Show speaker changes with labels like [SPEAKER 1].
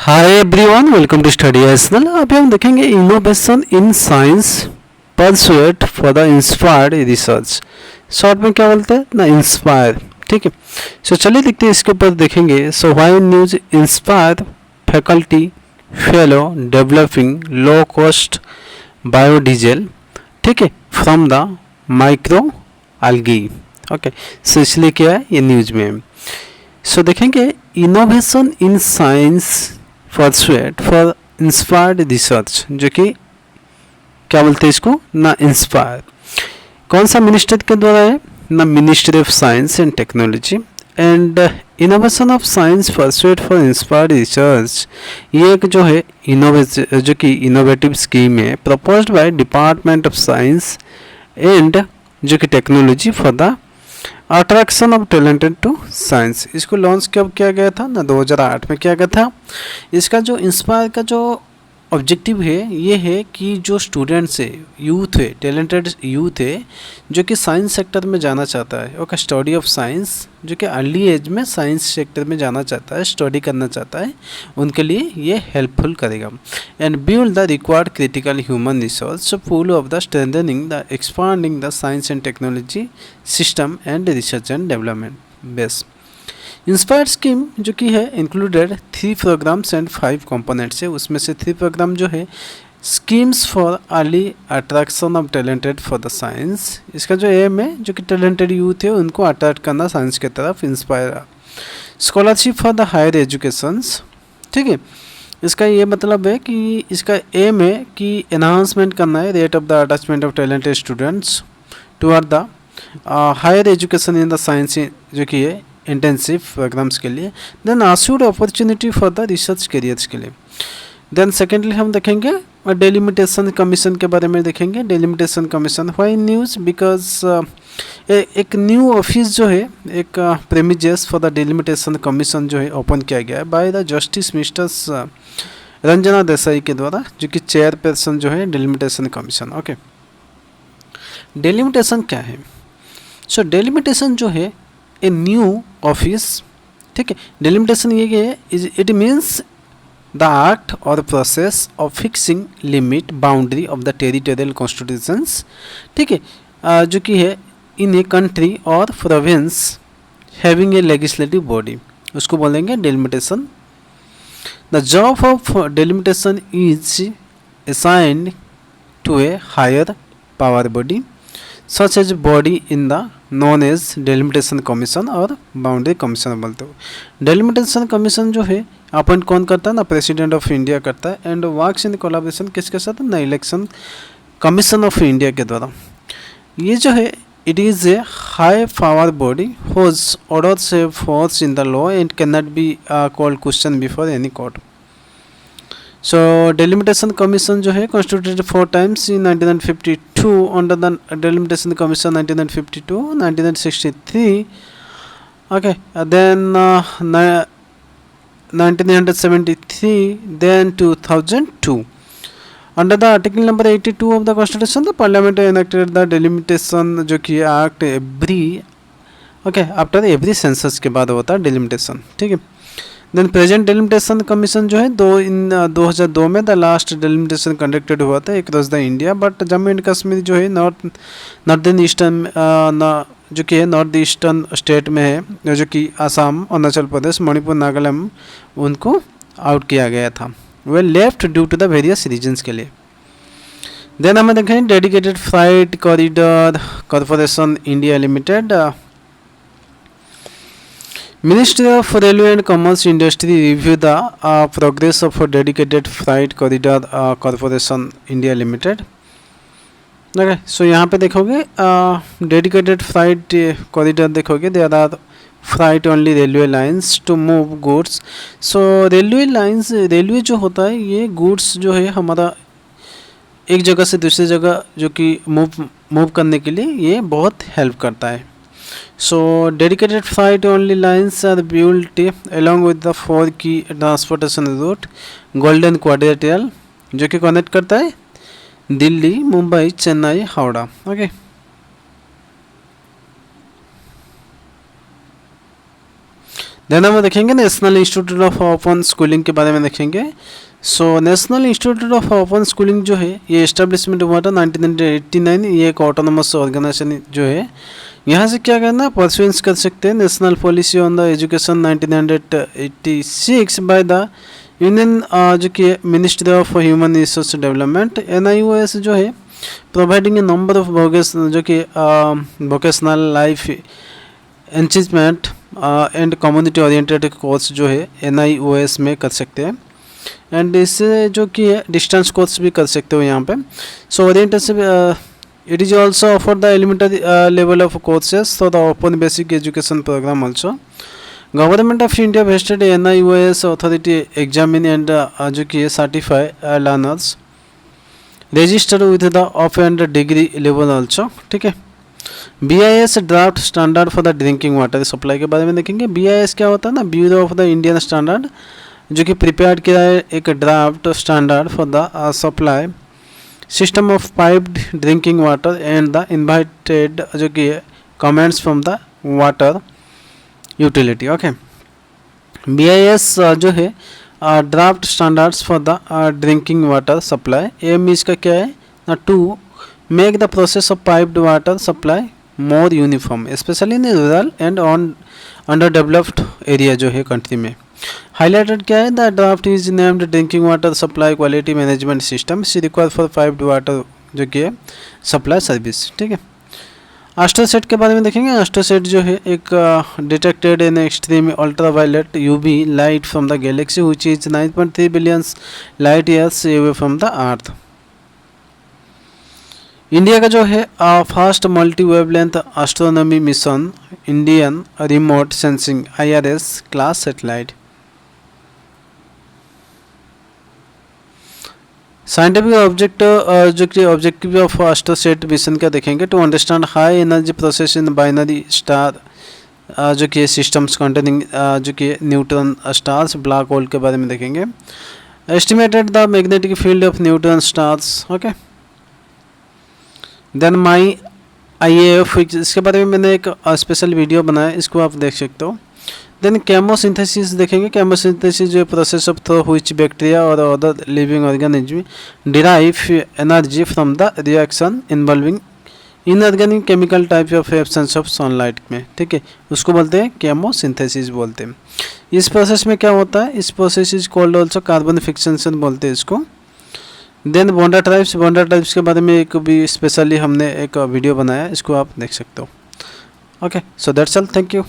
[SPEAKER 1] Hi everyone, welcome to study एसनल। अभी हम देखेंगे innovation in science pursuit for the inspired research. Short में क्या बोलते हैं ना, इंस्पायर। ठीक है, सो चलिए देखते हैं इसके ऊपर देखेंगे। So why news inspire faculty fellow developing low cost biodiesel, ठीक है, from the micro algae। Okay, so इसलिए क्या है ये न्यूज में। सो देखेंगे innovation in science pursuit for inspired research, जो कि क्या बोलते हैं इसको ना, इंस्पायर। कौन सा मिनिस्टर के द्वारा है ना, ministry of science and technology. And innovation of science pursuit for inspired research, ये एक जो है इनोवेशन, जो कि इनोवेटिव स्कीम है proposed by department of science and जो कि technology for the attraction of talented to science. इसको लॉन्च कब किया गया था ना, 2008 में किया गया था। इसका जो इंस्पायर का जो ऑब्जेक्टिव है ये है कि जो स्टूडेंट्स है, यूथ है, टैलेंटेड यूथ है जो कि साइंस सेक्टर में जाना चाहता है, ओके, स्टडी ऑफ साइंस, जो कि अर्ली एज में साइंस सेक्टर में जाना चाहता है, स्टडी करना चाहता है, उनके लिए ये हेल्पफुल करेगा। And build the required critical human resource full of the strengthening the expanding the science and technology system and research and development base. Inspire scheme जो कि है इंक्लूडेड 3 प्रोग्राम्स एंड 5 कंपोनेंट्स है। उसमें से 3 प्रोग्राम जो है schemes for early attraction of talented for the science. इसका जो एम है जो कि टैलेंटेड यूथ है उनको अट्रैक्ट करना साइंस की तरफ, inspire. Scholarship for the higher educations, ठीक है, इसका ये मतलब है कि इसका एम है कि एनहांसमेंट करना है rate of the attachment of talented students toward the higher education in the science, जो कि है इंटेंसिव प्रोग्राम्स के लिए। Then assured opportunity for the research careers के लिए। देन सेकेंडली हम देखेंगे डेलिमिटेशन कमीशन के बारे में देखेंगे। Delimitation commission why news, because एक न्यू ऑफिस जो है, एक प्रेमिजेस फॉर द डेलिमिटेशन कमीशन जो है ओपन किया गया है by the justice misters Ranjana Desai के द्वारा, जो कि चेयरपर्सन जो है डेलिमिटेशन कमीशन। ओके, डेलिमिटेशन क्या है? सो डेलिमिटेशन जो है ए न्यू ऑफिस, ठीक है। डेलिमिटेशन ये है, इट मीन्स द एक्ट और process of fixing limit boundary of the territorial constitutions, ठीक है, जो कि है इन ए कंट्री और province having a legislative body, उसको बोलेंगे delimitation. The job of delimitation is assigned to a higher power body such as body in the known as delimitation commission और boundary commission बोलते हो। Delimitation commission जो है appoint कौन करता है ना, प्रेसिडेंट ऑफ इंडिया करता है। एंड वर्क्स इन कोलैबोरेशन किसके साथ ना, इलेक्शन कमीशन ऑफ इंडिया के द्वारा। ये जो है it is a high power body whose orders have force in the law and can not be called question before any court. So delimitation commission जो है constituted 4 times in 1952 under the delimitation commission 1952, 1963, okay, then 1973, then 2002. Under the article number 82 of the constitution, the parliament enacted the delimitation जो कि act every, okay, after every census के बाद होता है delimitation, ठीक है। देन प्रेजेंट डेलिमिटेशन कमीशन जो है 2002 में द लास्ट डेलिमिटेशन कंडक्टेड हुआ था across the India, but Jammu and Kashmir जो है नॉर्दर्न ईस्टर्न जो कि है नॉर्थ ईस्टर्न स्टेट में है, जो कि आसाम, अरुणाचल प्रदेश, मणिपुर, नागालैंड, उनको आउट किया गया था, we left due to the various reasons के लिए। देन हमें देखें dedicated flight corridor corporation India limited. Ministry of Railway and Commerce Industry review the progress of a dedicated freight corridor corporation India Limited. Okay, so यहाँ पे देखोगे dedicated freight corridor देखोगे, there are freight only railway lines to move goods. So railway lines, railway जो होता है ये goods जो है हमारा एक जगह से दूसरी जगह जो कि मूव करने के लिए ये बहुत हेल्प करता है। So dedicated freight only lines are built along with the 4 key transportation route golden quadrilateral, जो कि कनेक्ट करता है दिल्ली, मुंबई, चेन्नई, हावड़ा। ओके, देन हम देखेंगे national institute of open schooling के बारे में देखेंगे। So national institute of open schooling जो है ये इस्टेब्लिशमेंट हुआ था 1989। ये एक ऑटोनोमस ऑर्गेनाइजेशन जो है, यहाँ से क्या करना है, परसुएंस कर सकते हैं national policy on the education 1986 by the union जो कि ministry of human resource development. NIOS जो है प्रोवाइडिंग ए नंबर ऑफ जो कि vocational life enrichment and community oriented course जो है NIOS में कर सकते हैं। एंड इससे जो कि है डिस्टेंस कोर्स भी कर सकते हो यहाँ पे। So orientation it is also offer the elementary level of courses for the open basic education programme also. Government of India vested NIOS authority examine and जो कि certify learners registered with the of and degree level also. ठीक है। BIS draft standard for the drinking water supply के बारे में देखेंगे। BIS क्या होता है ना, bureau of the Indian standard, जो कि प्रिपेयर किया है एक draft standard for the supply system of piped drinking water and the invited जो कि comments from the water utility. Okay. BIS जो है draft standards for the drinking water supply. Um इसका क्या है ना, to make the process of piped water supply more uniform specially in rural and on under developed area जो है country में। Highlighted क्या है, the draft is named drinking water supply quality management system see require for piped water जो कि है supply service. ठीक है। एस्ट्रोसेट के बारे में देखेंगे। एस्ट्रोसेट जो है एक detected in extreme ultraviolet UV light from the galaxy which is 9.3 billion light years away from the earth. India का जो है first multi wavelength astronomy mission Indian remote sensing IRS class satellite. Scientific object जो कि objective of AstroSat mission का देखेंगे, to understand high energy process in binary star जो कि systems containing जो कि न्यूट्रॉन स्टार्स ब्लैक होल के बारे में देखेंगे। Estimated the magnetic field of neutron stars. Okay. Then my IAF इसके बारे में मैंने एक स्पेशल वीडियो बनाया, इसको आप देख सकते हो। देन केमोसिंथेसिस देखेंगे। केमोसिंथेसिस जो process of through which bacteria और other living organism derive energy from the reaction involving inorganic chemical type of absence of sunlight में। ठीक है, उसको बोलते हैं केमोसिंथेसिस बोलते हैं। इस प्रोसेस में क्या होता है, इस process is called also carbon fixation बोलते हैं इसको। देन बॉन्डर टाइप्स के बारे में एक भी स्पेशली हमने एक वीडियो बनाया, इसको आप देख सकते हो। Okay, so that's all, thank you.